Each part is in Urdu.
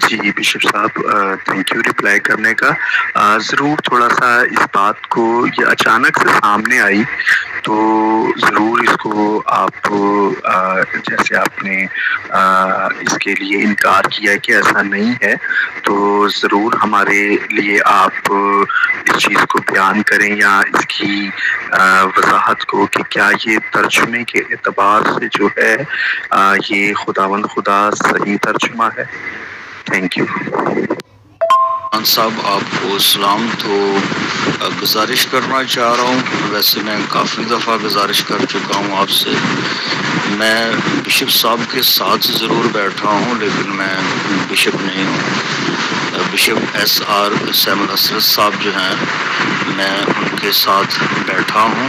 جی بشپ صاحب، تھینک یو رپلائی کرنے کا۔ ضرور تھوڑا سا اس بات کو، یہ اچانک سے سامنے آئی تو ضرور اس کو آپ جیسے آپ نے اس کے لیے انکار کیا کہ ایسا نہیں ہے، تو ضرور ہمارے لیے آپ اس چیز کو بیان کریں یا اس کی وضاحت کو کہ کیا یہ ترجمے کے اعتبار سے جو ہے یہ خداوند خدا صحیح ترجمہ ہے۔ تھینک یو صاحب، آپ کو سلام۔ تو گزارش کرنا چاہ رہا ہوں، ویسے میں کافی دفعہ گزارش کر چکا ہوں آپ سے، میں بشپ صاحب کے ساتھ ضرور بیٹھا ہوں لیکن میں بشپ نہیں ہوں۔ بشپ ایس آر سیمن اسرت صاحب جو ہیں، میں ان کے ساتھ بیٹھا ہوں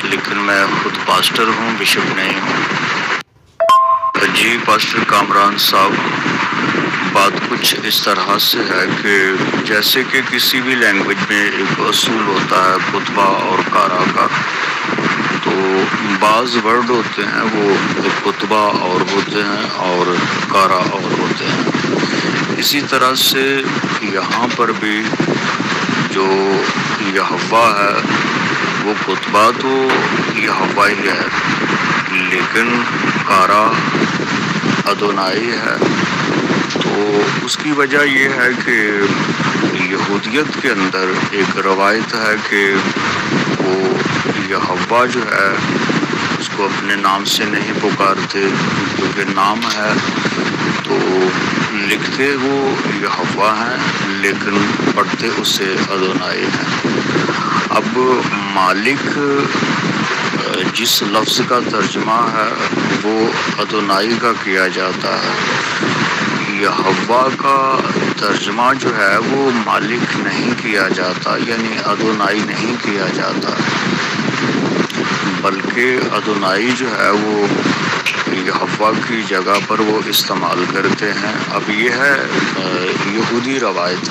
لیکن میں خود پاسٹر ہوں، بشپ نہیں ہوں۔ جی پاسٹر کامران صاحب، بات کچھ اس طرح سے ہے کہ جیسے کہ کسی بھی لینگویج میں ایک اصول ہوتا ہے خطبہ اور قارا کا، تو بعض ورڈ ہوتے ہیں وہ خطبہ اور ہوتے ہیں اور قارا اور ہوتے ہیں۔ اسی طرح سے یہاں پر بھی جو یہوہ ہے وہ خطبہ تو یہوہ ہی ہے لیکن قارا ادونائی ہے۔ تو اس کی وجہ یہ ہے کہ یہودیت کے اندر ایک روایت ہے کہ وہ یہوہ جو ہے اس کو اپنے نام سے نہیں پکارتے کیونکہ نام ہے، تو لکھتے وہ یہوہ ہیں لیکن پڑھتے اسے ادونائی ہیں۔ اب مالک جس لفظ کا ترجمہ ہے وہ ادونائی کا کیا جاتا ہے، یہوہ کا ترجمہ جو ہے وہ مالک نہیں کیا جاتا، یعنی ادونائی نہیں کیا جاتا، بلکہ ادونائی جو ہے وہ یہوہ کی جگہ پر وہ استعمال کرتے ہیں۔ اب یہ ہے یہودی روایت،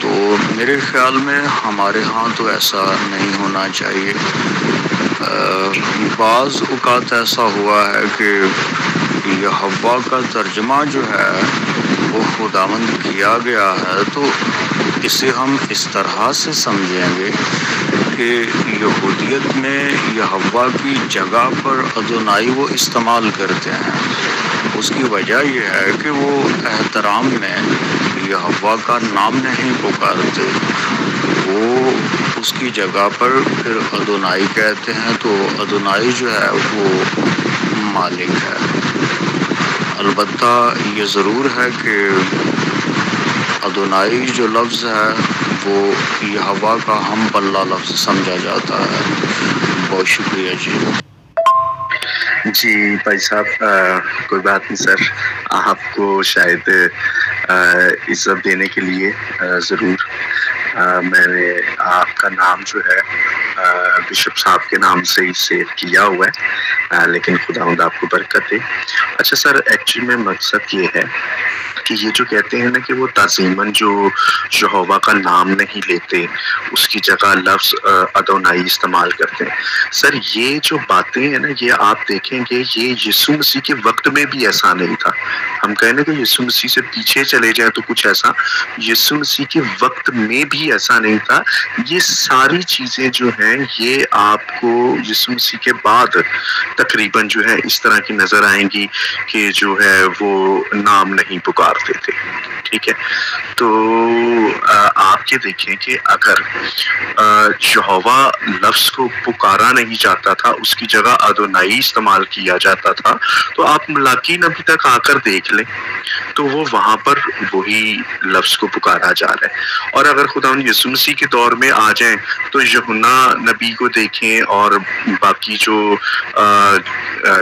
تو میرے خیال میں ہمارے ہاں تو ایسا نہیں ہونا چاہیے۔ بعض اوقات ایسا ہوا ہے کہ یہوہ کا ترجمہ جو ہے وہ خداوند کیا گیا ہے، تو اسے ہم اس طرح سے سمجھیں گے کہ یہودیت میں یہوہ کی جگہ پر ادونائی وہ استعمال کرتے ہیں۔ اس کی وجہ یہ ہے کہ وہ احترام میں یہوہ کا نام نہیں پکارتے، وہ اس کی جگہ پر پھر ادونائی کہتے ہیں، تو ادونائی جو ہے وہ مالک ہے۔ البتہ یہ ضرور ہے کہ ادونائی جو لفظ ہے وہ یہوہ کا ہم پلہ لفظ سمجھا جاتا ہے۔ بہت شکریہ جی۔ جی بھائی صاحب، کوئی بات نہیں سر، آپ کو شاید عزت دینے کے لیے ضرور میں نے آپ کا نام جو ہے بشپ صاحب کے نام سے ہی سیو کیا ہوا ہے، لیکن خداوند آپ کو برکت دے۔ اچھا سر، ایکچولی میں مقصد یہ ہے کہ یہ جو کہتے ہیں نا کہ وہ تعظیماً جو یہوہ کا نام نہیں لیتے، اس کی جگہ لفظ ادونائی استعمال کرتے ہیں، سر یہ جو باتیں ہیں نا، یہ آپ دیکھیں گے یہ یسوع مسیح کے وقت میں بھی ایسا نہیں تھا۔ ہم کہیں نا کہ یسوع مسیح سے پیچھے چلے جائیں تو کچھ ایسا، یسوع مسیح کے وقت میں بھی ایسا نہیں تھا۔ یہ ساری چیزیں جو ہیں یہ آپ کو یسوع مسیح کے بعد تقریباً جو ہے اس طرح کی نظر آئیں گی کہ جو ہے وہ نام نہیں پکارتے تھے، ٹھیک ہے۔ تو آپ یہ دیکھیں کہ اگر یہوہ لفظ کو پکارا نہیں جاتا تھا، اس کی جگہ ادونائی استعمال کیا جاتا تھا، تو آپ ملاکی نبی تک آ کر دیکھ لیں تو وہ وہاں پر وہی لفظ کو پکارا جا رہا ہے۔ اور اگر خداوند یسوع مسیح کے دور میں آ جائیں تو یوحنا نبی کو دیکھیں اور باقی جو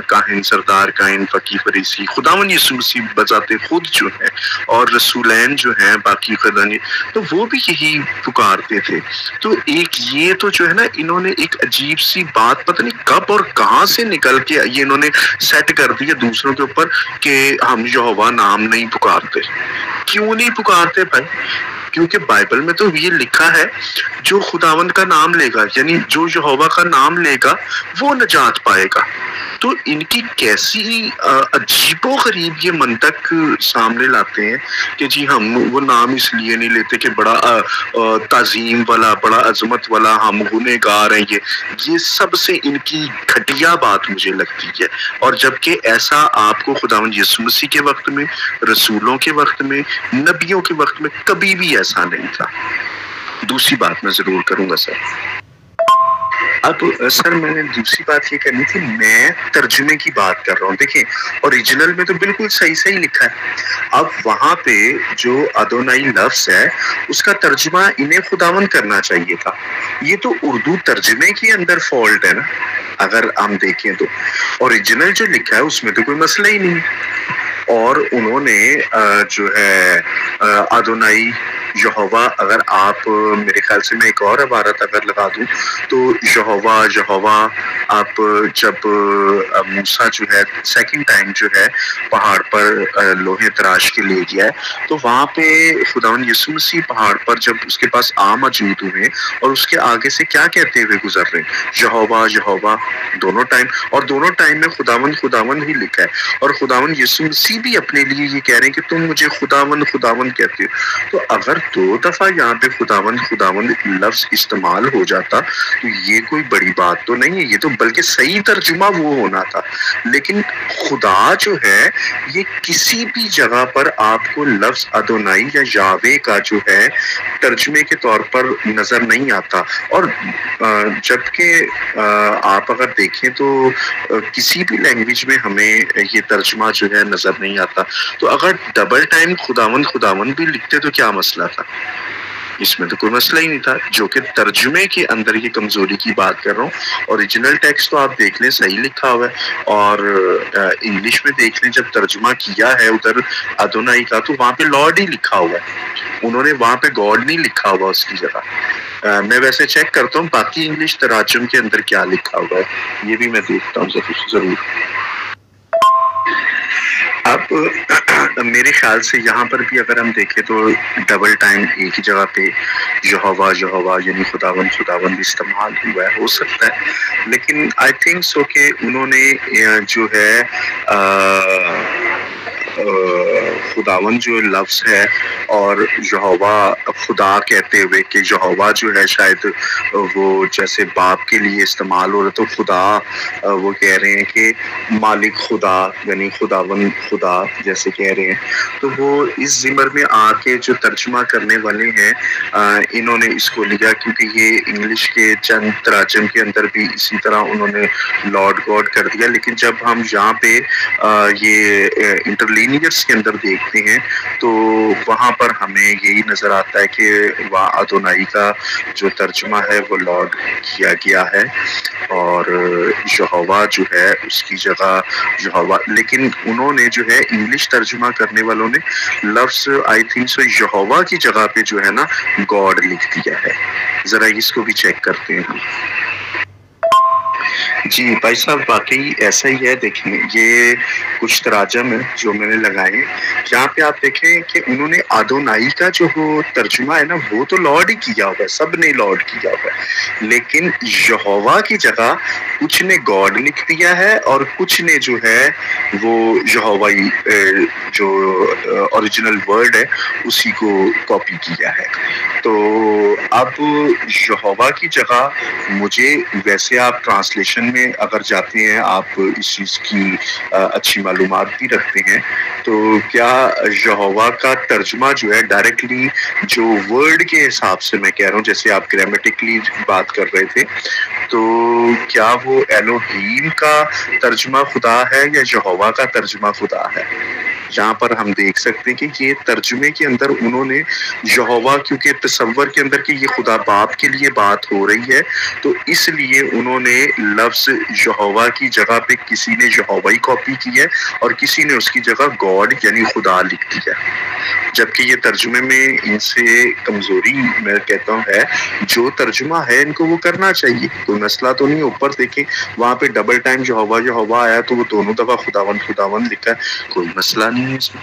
کاہن، سردار کاہن، فقیہ، فریسی، خداوند یسوع مسیح بذات خود جو ہے اور رسولین جو ہیں باقی خداوند، تو وہ بھی یہی پکارتے تھے۔ تو ایک یہ تو جو ہے نا، انہوں نے ایک عجیب سی بات پتہ نہیں کب اور کہاں سے نکل کے یہ انہوں نے سیٹ کر دیا دوسروں کے اوپر کہ ہم یہوہ نام نہیں پکارتے۔ کیوں نہیں پکارتے بھائی؟ کیونکہ بائبل میں تو یہ لکھا ہے جو خداوند کا نام لے گا یعنی جو یہوہ کا نام لے گا وہ نجات پائے گا. تو ان کی کیسی عجیب و غریب یہ منطق سامنے لاتے ہیں کہ جی ہم وہ نام اس لیے نہیں لیتے کہ بڑا تعظیم والا بڑا عظمت والا ہم گنہگار ہیں. یہ سب سے ان کی گھٹیا بات مجھے لگتی ہے. اور جبکہ ایسا آپ کو خداوند یسوع مسیح کے وقت میں رسولوں کے وقت میں نبیوں کے وقت میں کبھی بھی ایسا نہیں تھا. دوسری بات میں ضرور کروں گا سر. اب سر میں نے دوسری بات یہ کرنی تھی, میں ترجمے کی بات کر رہا ہوں. دیکھیں اوریجنل میں تو بالکل صحیح لکھا ہے. اب وہاں پہ جو ادونائی لفظ ہے اس کا ترجمہ انہیں خداوند کرنا چاہیے تھا. یہ تو اردو ترجمے کے اندر فالٹ ہے نا اگر ہم دیکھیں تو. اوریجنل جو لکھا ہے اس میں تو کوئی مسئلہ ہی نہیں. اور انہوں نے جو ہے ادونائی یہوہ, اگر آپ میرے خیال سے میں ایک اور عبارت اگر لگا دوں تو یہوہ آپ جب موسیٰ جو ہے سیکنڈ ٹائم جو ہے پہاڑ پر لوہے تراش کے لیے گیا ہے تو وہاں پہ خداوند یسوع مسیح پہاڑ پر جب اس کے پاس موجود ہوئے اور اس کے آگے سے کیا کہتے ہوئے گزر رہے ہیں, یہوہ دونوں ٹائم, اور دونوں ٹائم میں خداوند ہی لکھا ہے. اور خداوند یسوع مسیح بھی اپنے لیے یہ کہہ رہے ہیں کہ تم مجھے خداوند کہتے ہو. تو اگر دو دفعہ یہاں پہ خداوند لفظ استعمال ہو جاتا تو یہ کوئی بڑی بات تو نہیں ہے, یہ تو بلکہ صحیح ترجمہ وہ ہونا تھا. لیکن خدا جو ہے یہ کسی بھی جگہ پر آپ کو لفظ ادونائی یا یاوے کا جو ہے ترجمے کے طور پر نظر نہیں آتا. اور جبکہ آپ اگر دیکھیں تو کسی بھی لینگویج میں ہمیں یہ ترجمہ جو ہے نظر نہیں آتا. تو اگر ڈبل ٹائم خداوند بھی لکھتے تو کیا مسئلہ تھا؟ اس میں تو کوئی مسئلہ ہی نہیں تھا. جو کہ ترجمے کے اندر یہ کمزوری کی بات کر رہا ہوں. اوریجنل ٹیکسٹ تو آپ دیکھ لیں صحیح لکھا ہوا ہے, اور انگلش میں دیکھ لیں جب ترجمہ کیا ہے ادھر ادونائی کا تو وہاں پہ لارڈ ہی لکھا ہوا ہے. انہوں نے وہاں پہ گاڈ نہیں لکھا ہوا اس کی جگہ. میں ویسے چیک کرتا ہوں باقی انگلش تراجم کے اندر کیا لکھا ہوا ہے, یہ بھی میں دیکھتا ہوں ضرور. اب میرے خیال سے یہاں پر بھی اگر ہم دیکھیں تو ڈبل ٹائم ایک ہی جگہ پہ یہوہ یعنی خداوند استعمال ہوا ہے, ہو سکتا ہے. لیکن آئی تھنک سو کہ انہوں نے جو ہے خداوند جو لفظ ہے اور یہوہ خدا کہتے ہوئے کہ یہوہ جو ہے شاید وہ جیسے باپ کے لیے استعمال ہو رہا تو خدا وہ کہہ رہے ہیں کہ مالک خدا یعنی خداوند خدا جیسے کہہ رہے ہیں. تو وہ اس ضمر میں آ کے جو ترجمہ کرنے والے ہیں انہوں نے اس کو لیا کیونکہ یہ انگلش کے چند تراجم کے اندر بھی اسی طرح انہوں نے لارڈ گاڈ کر دیا. لیکن جب ہم یہاں پہ یہ انٹرلینیئرس کے اندر دیکھتے ہیں تو وہاں پر ہمیں یہی نظر آتا ہے کہ وہاں ادونائی کا جو ترجمہ ہے وہ لارڈ کیا گیا ہے اور یہوہ جو ہے اس کی جگہ یہوہ. لیکن انہوں نے جو ہے انگلش ترجمہ کرنے والوں نے لفظ آئی تھنک سو یہوہ کی جگہ پہ جو ہے نا گاڈ لکھ دیا ہے. ذرا اس کو بھی چیک کرتے ہیں ہم. جی بھائی صاحب واقعی ایسا ہی ہے. دیکھیں یہ کچھ تراجم ہیں جو میں نے لگائے ہیں, جہاں پہ آپ دیکھیں کہ انہوں نے ادونائی کا جو ترجمہ ہے نا وہ تو لارڈ ہی کیا ہوا ہے, سب نے لارڈ کیا ہوا ہے. لیکن یہوہ کی جگہ کچھ نے گاڈ لکھ دیا ہے اور کچھ نے جو ہے وہ یہوہ جو اوریجنل ورڈ ہے اسی کو کاپی کیا ہے. تو اب یہوہ کی جگہ مجھے ویسے آپ ٹرانسلیشن میں اگر جاتے ہیں آپ اس چیز کی اچھی معلومات بھی رکھتے ہیں تو کیا یہوہ کا ترجمہ جو ہے ڈائریکٹلی جو ورڈ کے حساب سے میں کہہ رہا ہوں جیسے آپ گرامیٹکلی بات کر رہے تھے تو کیا وہ ایلوہیم کا ترجمہ خدا ہے یا یہوہ کا ترجمہ خدا ہے؟ جہاں پر ہم دیکھ سکتے ہیں کہ یہ ترجمے کے اندر انہوں نے یہوہ کیونکہ تصور کے اندر کہ یہ خدا باپ کے لیے بات ہو رہی ہے تو اس لیے انہوں نے لفظ یہوہ کی جگہ پہ کسی نے یہوہ ہی کاپی کی ہے اور کسی نے اس کی جگہ گاڈ یعنی خدا لکھ دیا. جبکہ یہ ترجمے میں ان سے کمزوری میں کہتا ہوں ہے. جو ترجمہ ہے ان کو وہ کرنا چاہیے, کوئی مسئلہ تو نہیں. اوپر دیکھیں وہاں پہ ڈبل ٹائم یہوہ آیا تو وہ دونوں دفعہ خداوند لکھا ہے, کوئی مسئلہ نہیں ہے اس میں.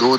2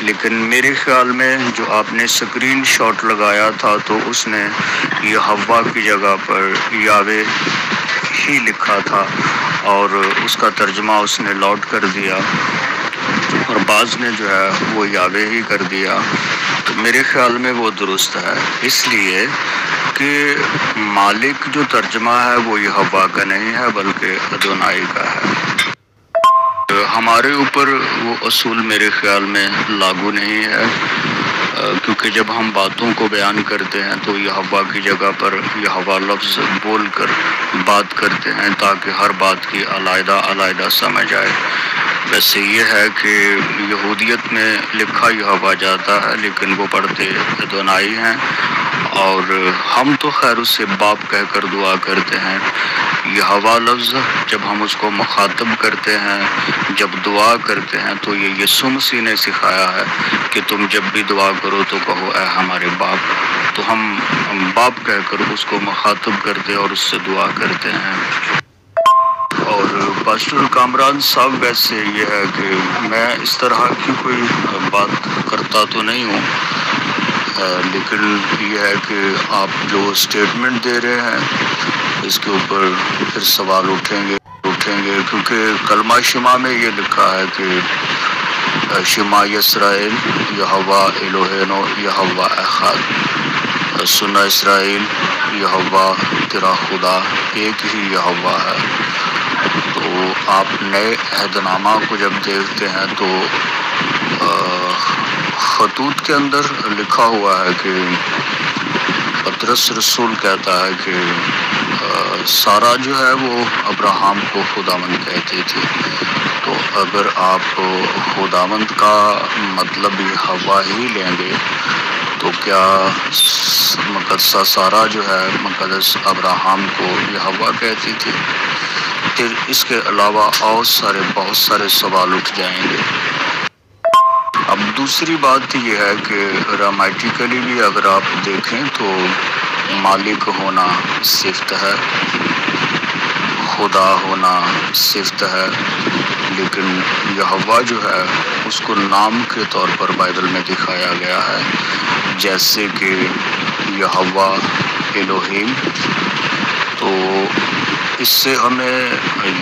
لیکن میرے خیال میں جو آپ نے سکرین شاٹ لگایا تھا تو اس نے یہ حوا کی جگہ پر یاوے ہی لکھا تھا اور اس کا ترجمہ اس نے لوٹ کر دیا، اور بعض نے جو ہے وہ یاوے ہی کر دیا۔ تو میرے خیال میں وہ درست ہے، اس لیے کہ مالک جو ترجمہ ہے وہ یہ حوا کا نہیں ہے بلکہ ادونائی کا ہے۔ ہمارے اوپر وہ اصول میرے خیال میں لاگو نہیں ہے، کیونکہ جب ہم باتوں کو بیان کرتے ہیں تو یہ حوا کی جگہ پر یہ حوا لفظ بول کر بات کرتے ہیں تاکہ ہر بات کی علیحدہ علیحدہ سمجھ آئے۔ ویسے یہ ہے کہ یہودیت میں لکھا یہ حوا جاتا ہے لیکن وہ پڑھتے ادونائی ہیں، اور ہم تو خیر اس سے باپ کہہ کر دعا کرتے ہیں۔ یہ حوا لفظ جب ہم اس کو مخاطب کرتے ہیں، جب دعا کرتے ہیں، تو یہ یسوع مسیح نے سکھایا ہے کہ تم جب بھی دعا کرو تو کہو اے ہمارے باپ، تو ہم باپ کہہ کر اس کو مخاطب کرتے اور اس سے دعا کرتے ہیں۔ اور پاسٹر کامران صاحب، ویسے یہ ہے کہ میں اس طرح کی کوئی بات کرتا تو نہیں ہوں، لیکن یہ ہے کہ آپ جو اسٹیٹمنٹ دے رہے ہیں اس کے اوپر پھر سوال اٹھیں گے کیونکہ کلمہ شمع میں یہ لکھا ہے کہ شمع اسرائیل یہوہ الوہینو یہوہ احد، سنا اسرائیل یہوہ تیرا خدا ایک ہی یہوہ ہے۔ تو آپ نئے عہد نامہ کو جب دیکھتے ہیں تو خطوط کے اندر لکھا ہوا ہے کہ پطرس رسول کہتا ہے کہ سارہ جو ہے وہ ابراہم کو خداوند کہتی تھی، تو اگر آپ خداوند کا مطلب یہ حوا ہی لیں گے تو کیا مقدسہ سارہ جو ہے مقدس ابراہم کو یہ حوا کہتی تھی؟ پھر اس کے علاوہ اور بہت سارے سوال اٹھ جائیں گے۔ اب دوسری بات یہ ہے کہ گرامیٹیکلی بھی اگر آپ دیکھیں تو مالک ہونا صفت ہے، خدا ہونا صفت ہے، لیکن یہوہ جو ہے اس کو نام کے طور پر بائبل میں دکھایا گیا ہے، جیسے کہ یہوہ الوہیم۔ تو اس سے ہمیں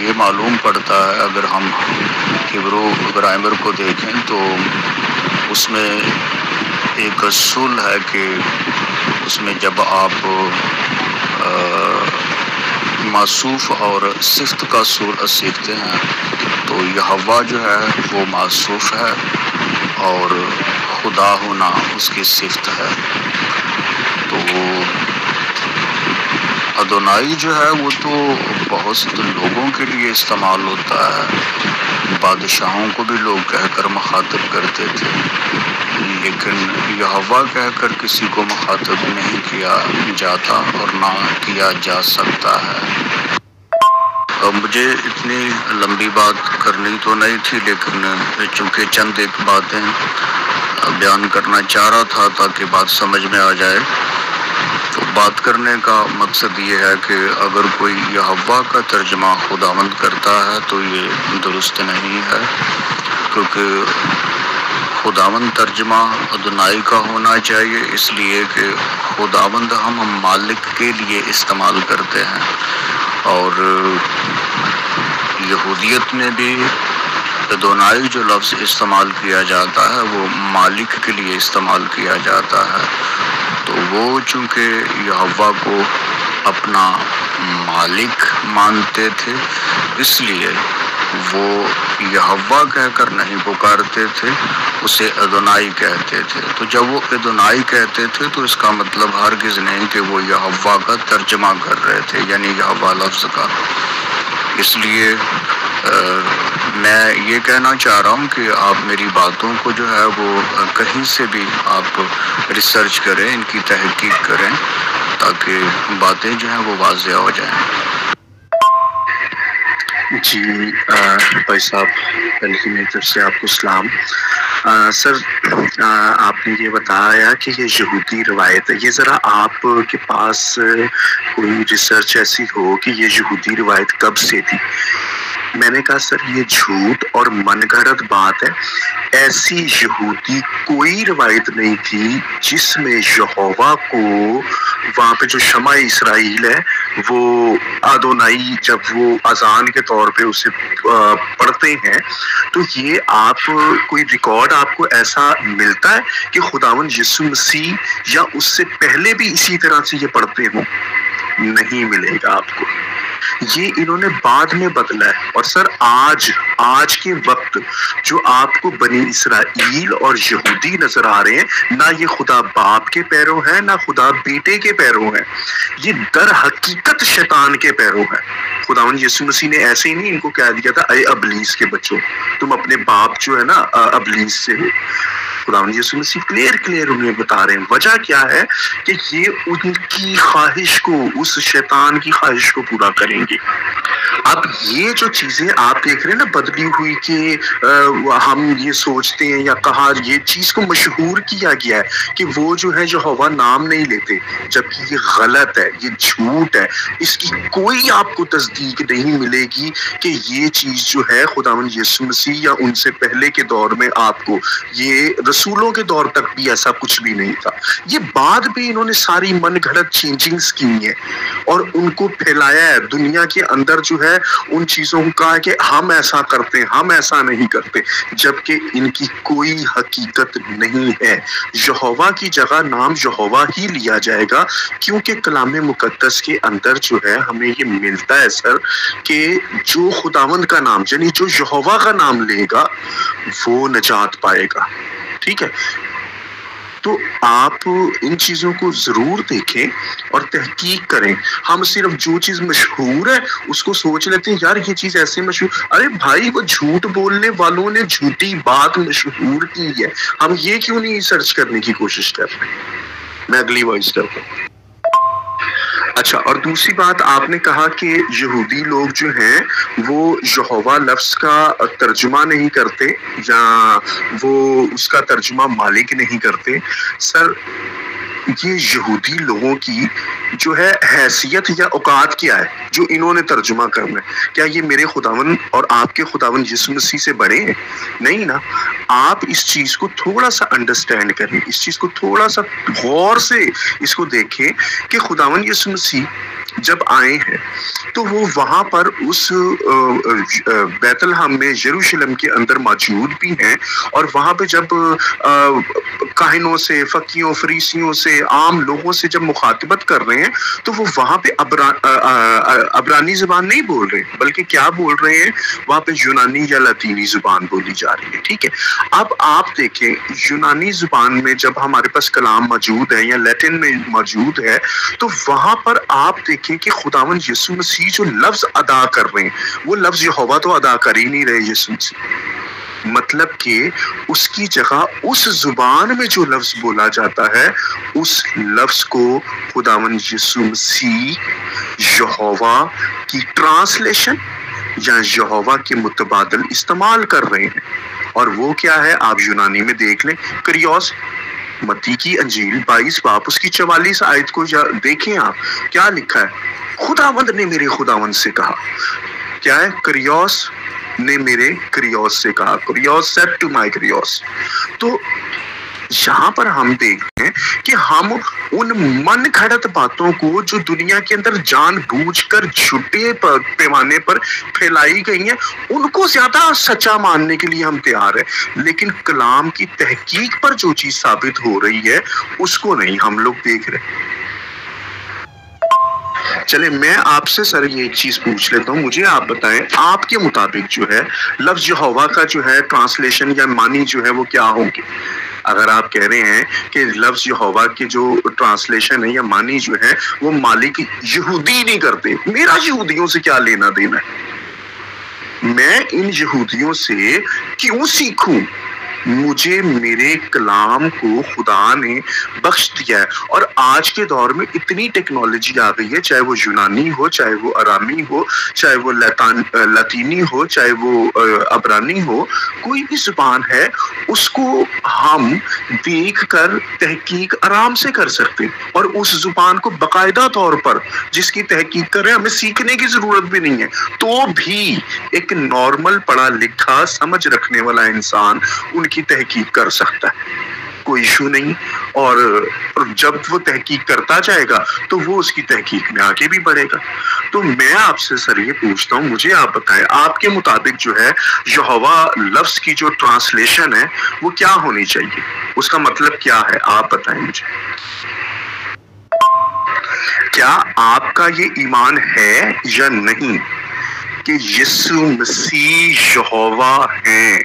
یہ معلوم پڑتا ہے، اگر ہم ہیبرو گرامر کو دیکھیں تو اس میں ایک اصول ہے کہ اس میں جب آپ موصوف اور صفت کا اصول سیکھتے ہیں تو یہوہ جو ہے وہ موصوف ہے اور خدا ہونا اس کی صفت ہے۔ تو ادونائی جو ہے وہ تو بہت سے لوگوں کے لیے استعمال ہوتا ہے، بادشاہوں کو بھی لوگ کہہ کر مخاطب کرتے تھے، لیکن یہوہ کہہ کر کسی کو مخاطب نہیں کیا جاتا اور نہ کیا جا سکتا ہے۔ مجھے اتنی لمبی بات کرنی تو نہیں تھی، لیکن چونکہ چند ایک باتیں بیان کرنا چاہ رہا تھا تاکہ بات سمجھ میں آ جائے، تو بات کرنے کا مقصد یہ ہے کہ اگر کوئی یہوہ کا ترجمہ خداوند کرتا ہے تو یہ درست نہیں ہے، کیونکہ خداوند ترجمہ ادونائی کا ہونا چاہیے، اس لیے کہ خداوند ہم مالک کے لیے استعمال کرتے ہیں، اور یہودیت میں بھی ادونائی جو لفظ استعمال کیا جاتا ہے وہ مالک کے لیے استعمال کیا جاتا ہے۔ تو وہ چونکہ یہوہ کو اپنا مالک مانتے تھے، اس لیے وہ یہوہ کہہ کر نہیں پکارتے تھے، اسے ادونائی کہتے تھے۔ تو جب وہ ادونائی کہتے تھے تو اس کا مطلب ہرگز نہیں کہ وہ یہوہ کا ترجمہ کر رہے تھے، یعنی یہوہ لفظ کا۔ اس لیے میں یہ کہنا چاہ رہا ہوں کہ آپ میری باتوں کو جو ہے وہ کہیں سے بھی آپ ریسرچ کریں، ان کی تحقیق کریں، تاکہ باتیں جو ہیں وہ واضح ہو جائیں۔ جی بھائی صاحب، پہلے کی میری طرف سے آپ کو سلام۔ سر، آپ نے یہ بتایا کہ یہ یہودی روایت ہے، یہ ذرا آپ کے پاس کوئی ریسرچ ایسی ہو کہ یہ یہودی روایت کب سے تھی؟ میں نے کہا سر یہ جھوٹ اور من گھڑت بات ہے، ایسی یہودی کوئی روایت نہیں تھی جس میں یہوہ کو وہاں پہ جو شمع اسرائیل ہے وہ آدونائی جب وہ اذان کے طور پہ اسے پڑھتے ہیں تو یہ آپ کوئی ریکارڈ آپ کو ایسا ملتا ہے کہ خداوند یسوع مسیح یا اس سے پہلے بھی اسی طرح سے یہ پڑھتے ہوں؟ نہیں ملے گا آپ کو، یہ انہوں نے بعد میں بدلا ہے۔ اور سر آج کے وقت جو آپ کو بنی اسرائیل اور یہودی نظر آ رہے ہیں، نہ یہ خدا باپ کے پیرو ہیں نہ خدا بیٹے کے پیرو ہیں، یہ در حقیقت شیطان کے پیرو ہیں۔ خداوند یسوع مسیح نے ایسے ہی نہیں ان کو کہہ دیا تھا اے ابلیس کے بچوں، تم اپنے باپ جو ہے نا ابلیس سے ہو۔ خداوند یسوع مسیح کلیئر انہیں بتا رہے ہیں وجہ کیا ہے کہ یہ ان کی خواہش کو، اس شیطان کی خواہش کو پورا کریں گے۔ اب یہ جو چیزیں آپ دیکھ رہے ہیں نا بدلی ہوئی کہ ہم یہ سوچتے ہیں یا کہا یہ چیز کو مشہور کیا گیا ہے کہ وہ جو ہے یہوہ نام نہیں لیتے، جبکہ یہ غلط ہے، یہ جھوٹ ہے، اس کی کوئی آپ کو تصدیق نہیں ملے گی کہ یہ چیز جو ہے خداوند یسوع مسیح یا ان سے پہلے کے دور میں آپ کو، یہ رسولوں کے دور تک بھی ایسا کچھ بھی نہیں تھا۔ یہ بعد بھی انہوں نے ساری من گھڑت چینجنگز کی ہیں اور ان کو پھیلایا ہے دنیا کے اندر، جو ہے ان چیزوں کو کہا کہ ہم ایسا کرتے ہیں، ہم ایسا نہیں کرتے، جبکہ ان کی کوئی حقیقت نہیں ہے۔ یہوہ کی جگہ نام یہوہ ہی لیا جائے گا، کیونکہ کلام مقدس کے اندر جو ہے ہمیں یہ ملتا ہے سر کہ جو خداوند کا نام یعنی جو یہوہ کا نام لے گا وہ نجات پائے گا۔ ٹھیک ہے، تو آپ ان چیزوں کو ضرور دیکھیں اور تحقیق کریں۔ ہم صرف جو چیز مشہور ہے اس کو سوچ لیتے ہیں یار یہ چیز ایسے مشہور، ارے بھائی وہ جھوٹ بولنے والوں نے جھوٹی بات مشہور کی ہے، ہم یہ کیوں نہیں سرچ کرنے کی کوشش کر رہے؟ میں اگلی وائس کرتا ہوں۔ اچھا، اور دوسری بات آپ نے کہا کہ یہودی لوگ جو ہیں وہ یہوہ لفظ کا ترجمہ نہیں کرتے یا وہ اس کا ترجمہ مالک نہیں کرتے۔ سر یہ یہودی لوگوں کی جو ہے حیثیت یا اوقات کیا ہے جو انہوں نے ترجمہ کرنا ہے؟ کیا یہ میرے خداوند اور آپ کے خداوند یسوع مسیح سے بڑے ہیں؟ نہیں نا۔ آپ اس چیز کو تھوڑا سا انڈرسٹینڈ کریں، اس چیز کو تھوڑا سا غور سے اس کو دیکھیں کہ خداوند یسوع مسیح جب آئے ہیں تو وہ وہاں پر اس بیت لحم میں یروشلم کے اندر موجود بھی ہیں، اور وہاں پہ جب کاہنوں سے، فقیوں، فریسیوں سے، عام لوگوں سے جب مخاطبت کر رہے ہیں تو وہ وہاں پہ عبرانی زبان نہیں بول رہے، بلکہ کیا بول رہے ہیں؟ وہاں پہ یونانی یا لاطینی زبان بولی جا رہی ہے۔ ٹھیک ہے، اب آپ دیکھیں یونانی زبان میں جب ہمارے پاس کلام موجود ہے یا لیٹن میں موجود ہے تو وہاں پر آپ دیکھیں کہ خداوند یسوع مسیح جو لفظ ادا کر رہے ہیں وہ لفظ یہوہ تو ادا کر ہی نہیں رہے یسوع مسیح، مطلب کہ اس کی جگہ اس زبان میں جو لفظ بولا جاتا ہے اس لفظ کو خداوند یسوع مسیح یہوہ کی ٹرانسلیشن یا یہوہ کے متبادل استعمال کر رہے ہیں۔ اور وہ کیا ہے آپ یونانی میں دیکھ لیں، کریوس، متی کی انجیل 22 باب اس کی 44 آیت کو دیکھیں آپ، کیا لکھا ہے؟ خداوند نے میرے خداوند سے کہا، کیا ہے؟ کریوس نے میرے کریوس سے کہا، کریوس said to my کریوس۔ تو یہاں پر ہم دیکھتے ہیں کہ ہم ان من گھڑت باتوں کو جو دنیا کے اندر جان بوجھ کر جھوٹے پیمانے پر پھیلائی گئی ہیں ان کو زیادہ سچا ماننے کے لیے ہم تیار ہیں، لیکن کلام کی تحقیق پر جو چیز ثابت ہو رہی ہے اس کو نہیں ہم لوگ دیکھ رہے۔ چلے میں آپ سے سر یہ ایک چیز پوچھ لیتا ہوں، مجھے آپ بتائیں آپ کے مطابق جو ہے لفظ یہوہ کا جو ہے ٹرانسلیشن یا معنی جو ہے وہ کیا ہوں گے؟ اگر آپ کہہ رہے ہیں کہ لفظ یہوہ کے جو ٹرانسلیشن ہے یا معنی جو ہے وہ مالک یہودی نہیں کرتے، میرا یہودیوں سے کیا لینا دینا ہے؟ میں ان یہودیوں سے کیوں سیکھوں مجھے میرے کلام کو خدا نے بخش دیا ہے. اور آج کے دور میں اتنی ٹیکنالوجی آ گئی ہے, چاہے وہ یونانی ہو, چاہے وہ آرامی ہو, چاہے وہ لاطینی ہو, چاہے وہ عبرانی ہو, کوئی بھی زبان ہے اس کو ہم دیکھ کر تحقیق آرام سے کر سکتے ہیں, اور اس زبان کو باقاعدہ طور پر جس کی تحقیق کر رہے ہیں ہمیں سیکھنے کی ضرورت بھی نہیں ہے, تو بھی ایک نارمل پڑھا لکھا سمجھ رکھنے والا انسان ان کی تحقیق کر سکتا ہے, کوئی ایشو نہیں. اور جب وہ تحقیق کرتا جائے گا تو وہ اس کی تحقیق میں آگے بھی بڑھے گا. تو میں آپ سے سر یہ پوچھتا ہوں, مجھے آپ بتائیں آپ کے مطابق جو ہے یہوہ لفظ کی جو ٹرانسلیشن ہے وہ کیا ہونی چاہیے, اس کا مطلب کیا ہے, آپ بتائیں مجھے. کیا آپ کا یہ ایمان ہے یا نہیں کہ یسوع مسیح یہوہ ہیں؟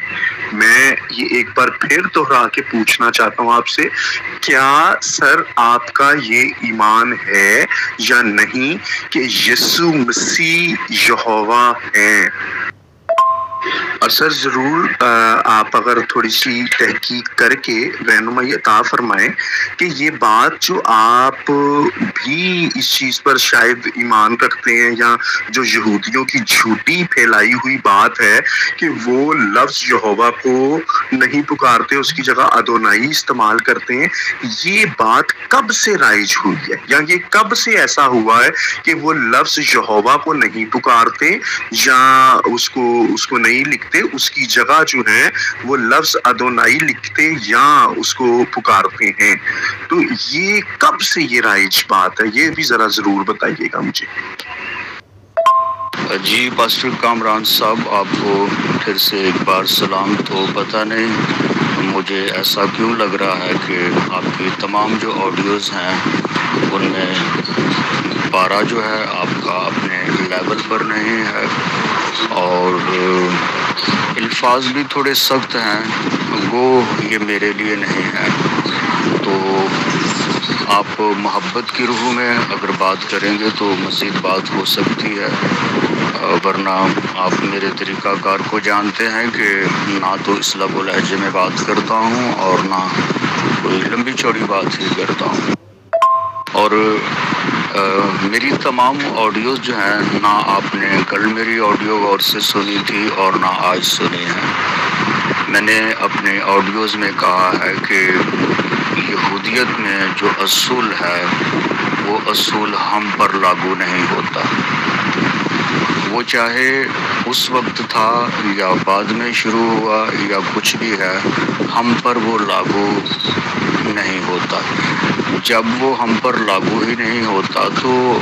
میں یہ ایک بار پھر دوہرا کے پوچھنا چاہتا ہوں آپ سے, کیا سر آپ کا یہ ایمان ہے یا نہیں کہ یسوع مسیح یہوہ ہیں؟ اور سر ضرور آپ اگر تھوڑی سی تحقیق کر کے رہنمائی عطا فرمائیں کہ یہ بات جو آپ بھی اس چیز پر شاید ایمان رکھتے ہیں, یا جو یہودیوں کی جھوٹی پھیلائی ہوئی بات ہے کہ وہ لفظ یہوہ کو نہیں پکارتے, اس کی جگہ ادونائی استعمال کرتے ہیں, یہ بات کب سے رائج ہوئی ہے, یا یہ کب سے ایسا ہوا ہے کہ وہ لفظ یہوہ کو نہیں پکارتے یا اس کو نہیں لکھتے, اس کی جگہ جو ہے وہ لفظ ادونائی لکھتے یا اس کو پکارتے ہیں؟ تو یہ کب سے یہ رائج بات ہے, یہ بھی ذرا ضرور بتائیے گا مجھے. جی پاسٹر کامران صاحب, آپ کو پھر سے ایک بار سلام. تو پتہ نہیں مجھے ایسا کیوں لگ رہا ہے کہ آپ کی تمام جو آڈیوز ہیں ان میں پارا جو ہے آپ کا اپنے لیول پر نہیں ہے, اور الفاظ بھی تھوڑے سخت ہیں, گو یہ میرے لیے نہیں ہے. تو آپ محبت کی روح میں اگر بات کریں گے تو مزید بات ہو سکتی ہے, ورنہ آپ میرے طریقہ کار کو جانتے ہیں کہ نہ تو اس لب و لہجے میں بات کرتا ہوں اور نہ کوئی لمبی چوڑی بات ہی کرتا ہوں. اور میری تمام آڈیوز جو ہیں, نہ آپ نے کل میری آڈیو غور سے سنی تھی اور نہ آج سنی ہے. میں نے اپنے آڈیوز میں کہا ہے کہ یہودیت میں جو اصول ہے وہ اصول ہم پر لاگو نہیں ہوتا, وہ چاہے اس وقت تھا یا بعد میں شروع ہوا یا کچھ بھی ہے, ہم پر وہ لاگو نہیں ہوتا. جب وہ ہم پر لاگو ہی نہیں ہوتا تو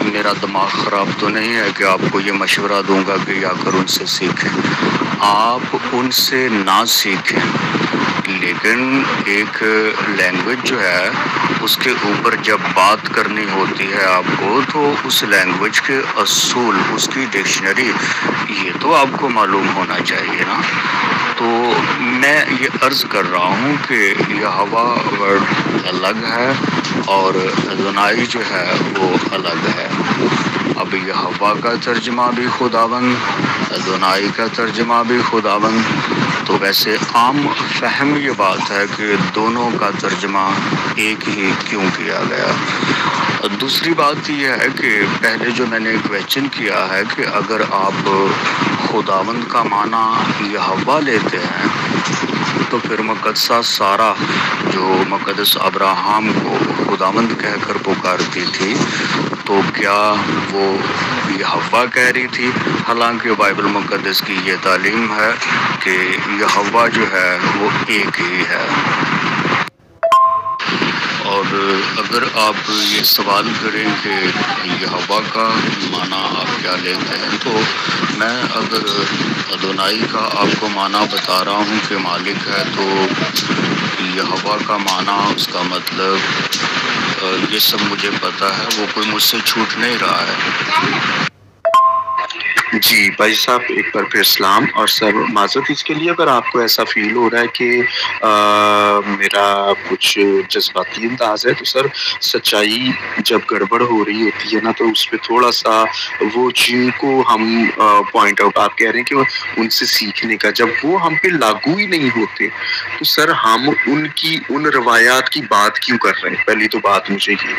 میرا دماغ خراب تو نہیں ہے کہ آپ کو یہ مشورہ دوں گا کہ یا کر ان سے سیکھیں. آپ ان سے نہ سیکھیں, لیکن ایک لینگویج جو ہے اس کے اوپر جب بات کرنی ہوتی ہے آپ کو, تو اس لینگویج کے اصول, اس کی ڈکشنری, یہ تو آپ کو معلوم ہونا چاہیے نا. تو میں یہ عرض کر رہا ہوں کہ یہوہ ورڈ الگ ہے اور ادونائی جو ہے وہ الگ ہے. اب یہوہ کا ترجمہ بھی خداوند, ادونائی کا ترجمہ بھی خداوند, تو ویسے عام فہم یہ بات ہے کہ دونوں کا ترجمہ ایک ہی کیوں کیا گیا. دوسری بات یہ ہے کہ پہلے جو میں نے کویسچن کیا ہے کہ اگر آپ خداوند کا معنی یہوہ لیتے ہیں تو پھر مقدسہ سارہ جو مقدس ابراہم کو خداوند کہہ کر پکارتی تھی, تو کیا وہ یہوہ کہہ رہی تھی؟ حالانکہ بائبل مقدس کی یہ تعلیم ہے کہ یہوہ جو ہے وہ ایک ہی ہے. اور اگر آپ یہ سوال کریں کہ یہوہ کا معنی آپ کیا لیتے ہیں, تو میں اگر ادونائی کا آپ کو معنی بتا رہا ہوں کہ مالک ہے, تو یہوہ کا معنی, اس کا مطلب یہ سب مجھے پتہ ہے, وہ کوئی مجھ سے چھوٹ نہیں رہا ہے. جی بھائی صاحب ایک بار پھر سلام. اور سر معذرت اس کے لیے اگر آپ کو ایسا فیل ہو رہا ہے کہ میرا کچھ جذباتی انداز ہے، تو سر سچائی جب گڑبڑ ہو رہی ہوتی ہے نا تو اس پہ تھوڑا سا وہ جن کو ہم پوائنٹ آؤٹ آپ کہہ رہے ہیں کہ ان سے سیکھنے کا، جب وہ ہم پہ لاگو ہی نہیں ہوتے تو سر ہم ان روایات کی بات کیوں کر رہے ہیں؟ پہلی تو بات مجھے یہ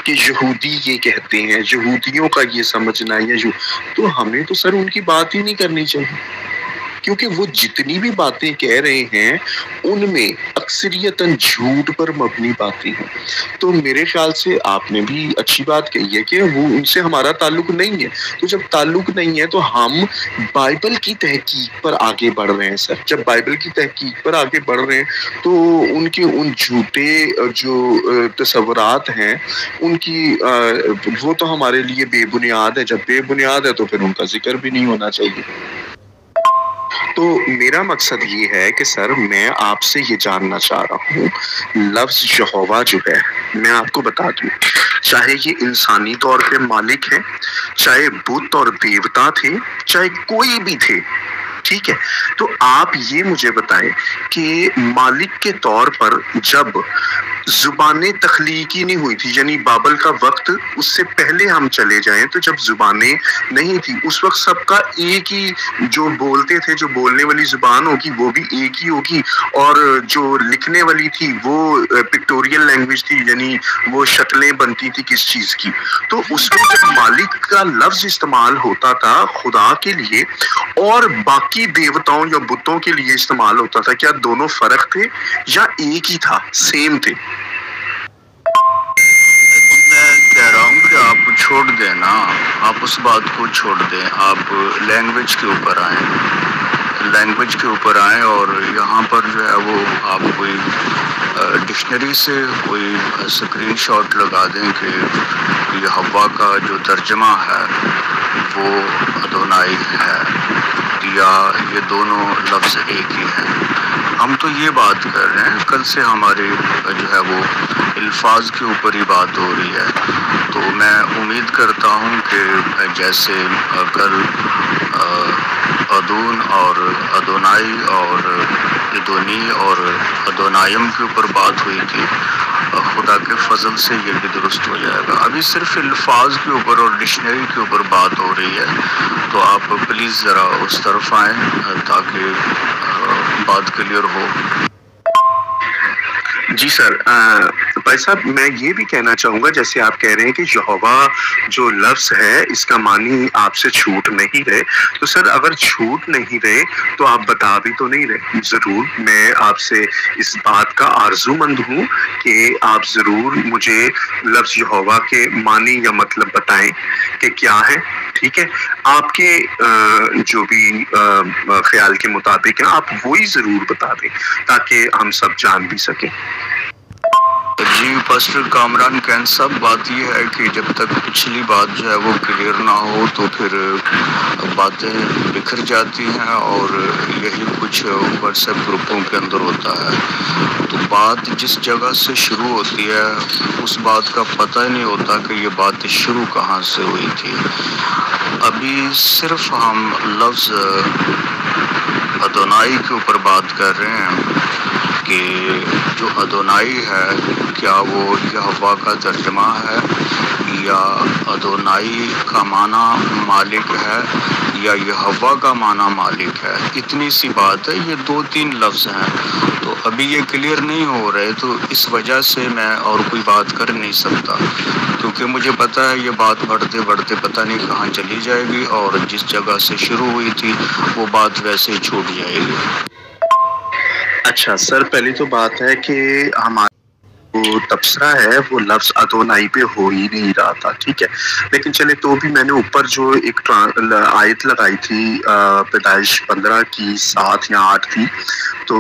کہ یہودی یہ کہتے ہیں، یہودیوں کا یہ سمجھنا ہے تو ہمیں تو سر ان کی بات ہی نہیں کرنی چاہیے، کیونکہ وہ جتنی بھی باتیں کہہ رہے ہیں ان میں اکثریتاً جھوٹ پر مبنی باتیں ہیں. تو میرے خیال سے آپ نے بھی اچھی بات کہی ہے کہ وہ ان سے ہمارا تعلق نہیں ہے. تو جب تعلق نہیں ہے تو ہم بائبل کی تحقیق پر آگے بڑھ رہے ہیں سر. جب بائبل کی تحقیق پر آگے بڑھ رہے ہیں تو ان کے ان جھوٹے جو تصورات ہیں ان کی وہ تو ہمارے لیے بے بنیاد ہے. جب بے بنیاد ہے تو پھر ان کا ذکر بھی نہیں ہونا چاہیے. تو میرا مقصد یہ ہے کہ سر میں آپ سے یہ جاننا چاہ رہا ہوں، لفظ یہوہ جو ہے، میں آپ کو بتا دوں، چاہے یہ انسانی طور پہ مالک ہے، چاہے بت اور دیوتا تھے، چاہے کوئی بھی تھے، ٹھیک ہے، تو آپ یہ مجھے بتائیں کہ مالک کے طور پر جب زبانیں تخلیقی نہیں ہوئی تھی، یعنی بابل کا وقت اس سے پہلے ہم چلے جائیں تو جب زبانیں نہیں تھی اس وقت سب کا ایک ہی جو بولتے تھے، جو بولنے والی زبان ہوگی وہ بھی ایک ہی ہوگی، اور جو لکھنے والی تھی وہ پکٹوریل لینگویج تھی، یعنی وہ شکلیں بنتی تھی کس چیز کی. تو اس میں جب مالک کا لفظ استعمال ہوتا تھا خدا کے لیے اور باقی دیوتاؤں یا بتوں کے لیے استعمال ہوتا تھا، کیا دونوں فرق تھے یا ایک ہی تھا، سیم تھے؟ میں کہہ رہا ہوں کہ آپ چھوڑ دیں نا، آپ اس بات کو چھوڑ دیں، آپ لینگویج کے اوپر آئیں اور یہاں پر جو ہے وہ آپ کوئی ڈکشنری سے کوئی اسکرین شاٹ لگا دیں کہ یہ ہوا کا جو ترجمہ ہے وہ ادونائی ہے یا یہ دونوں لفظ ایک ہی ہیں. ہم تو یہ بات کر رہے ہیں، کل سے ہماری جو ہے وہ الفاظ کے اوپر ہی بات ہو رہی ہے. تو میں امید کرتا ہوں کہ جیسے کل ادون اور ادونائی اور ادونی اور ادونائم کے اوپر بات ہوئی تھی، خدا کے فضل سے یہ بھی درست ہو جائے گا. ابھی صرف الفاظ کے اوپر اور ڈکشنری کے اوپر بات ہو رہی ہے، تو آپ پلیز ذرا اس طرف آئیں تاکہ بات کلیئر ہو. جی سر، بھائی صاحب میں یہ بھی کہنا چاہوں گا، جیسے آپ کہہ رہے ہیں کہ یہوہ جو لفظ ہے اس کا معنی آپ سے چھوٹ نہیں رہے، تو سر اگر چھوٹ نہیں رہے تو آپ بتا بھی تو نہیں رہے. ضرور میں آپ سے اس بات کا آرزو مند ہوں کہ آپ ضرور مجھے لفظ یہوہ کے معنی یا مطلب بتائیں کہ کیا ہے. ٹھیک ہے، آپ کے جو بھی خیال کے مطابق ہیں آپ وہی ضرور بتا دیں تاکہ ہم سب جان بھی سکیں. جی پاسٹر کامران کین صاحب، بات یہ ہے کہ جب تک پچھلی بات جو ہے وہ کلیئر نہ ہو تو پھر باتیں بکھر جاتی ہیں، اور یہی کچھ واٹس ایپ گروپوں کے اندر ہوتا ہے. تو بات جس جگہ سے شروع ہوتی ہے اس بات کا پتہ ہی نہیں ہوتا کہ یہ بات شروع کہاں سے ہوئی تھی. ابھی صرف ہم لفظ ادونائی کے اوپر بات کر رہے ہیں کہ جو ادونائی ہے کیا وہ یہوہ کا ترجمہ ہے یا ادونائی کا معنی مالک ہے یا یہوہ کا معنی مالک ہے. اتنی سی بات ہے، یہ 2-3 لفظ ہیں. تو ابھی یہ کلیئر نہیں ہو رہے، تو اس وجہ سے میں اور کوئی بات کر نہیں سکتا، کیونکہ مجھے پتہ ہے یہ بات بڑھتے بڑھتے پتہ نہیں کہاں چلی جائے گی، اور جس جگہ سے شروع ہوئی تھی وہ بات ویسے ہی چھوٹ جائے گی. اچھا سر، پہلی تو بات ہے کہ ہمارا جو تبصرہ ہے وہ لفظ ادونائی پہ ہو ہی نہیں رہا تھا، ٹھیک ہے. لیکن چلے تو بھی میں نے اوپر جو ایک آیت لگائی تھی پیدائش 15 کی 7 یا 8 تھی، تو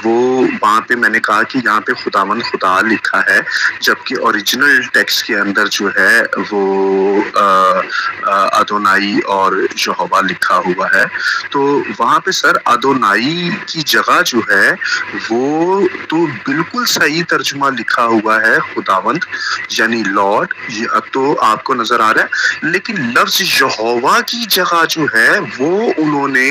وہ وہاں پہ میں نے کہا کہ یہاں پہ خداوند خدا لکھا ہے، جبکہ اوریجنل ٹیکسٹ کے اندر جو ہے وہ ادونائی اور یہوہ لکھا ہوا ہے. تو وہاں پہ سر ادونائی کی جگہ جو ہے وہ تو بالکل صحیح ترجمہ لکھا ہوا ہے خداوند یعنی لارڈ، تو آپ کو نظر آ رہا ہے، لیکن لفظ یہوہ کی جگہ جو ہے وہ انہوں نے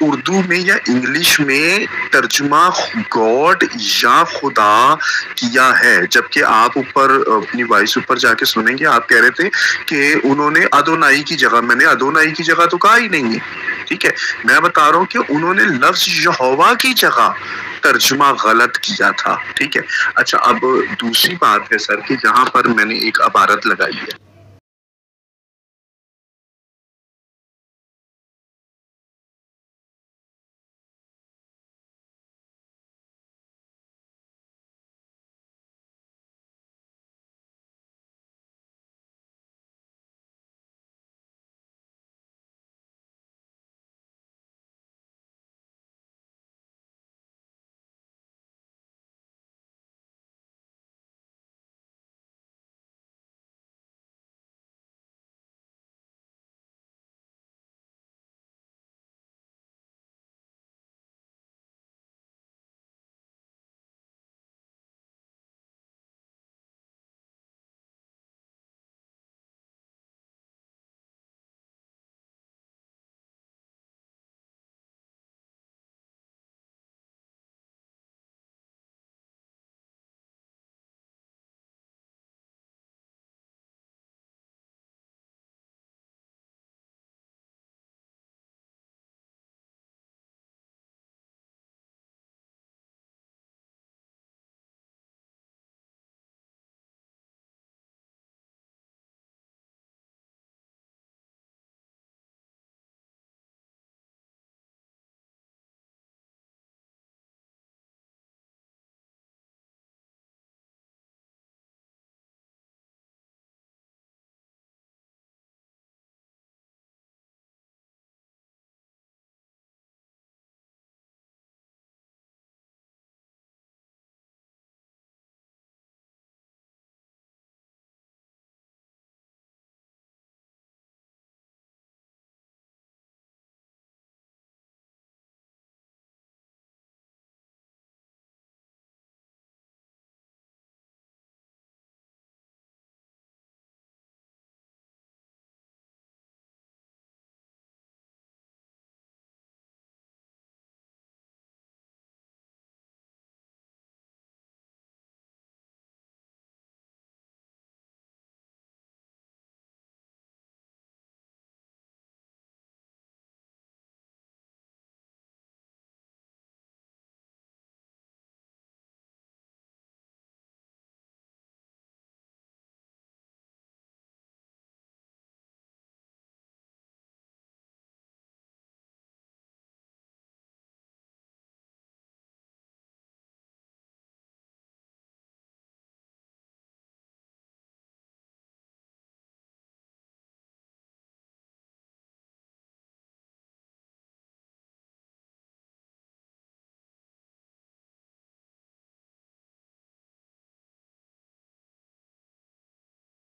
اردو میں یا انگلش میں ترجمہ گاڈ یا خدا کیا ہے. جبکہ آپ اوپر اپنی وائس اوپر جا کے سنیں گے، آپ کہہ رہے تھے کہ انہوں نے ادونائی کی جگہ، میں نے ادونائی کی جگہ تو کہا ہی نہیں ہے. ٹھیک ہے، میں بتا رہا ہوں کہ انہوں نے لفظ یہوہ کی جگہ ترجمہ غلط کیا تھا. ٹھیک ہے. اچھا، اب دوسری بات ہے سر کہ یہاں پر میں نے ایک عبارت لگائی ہے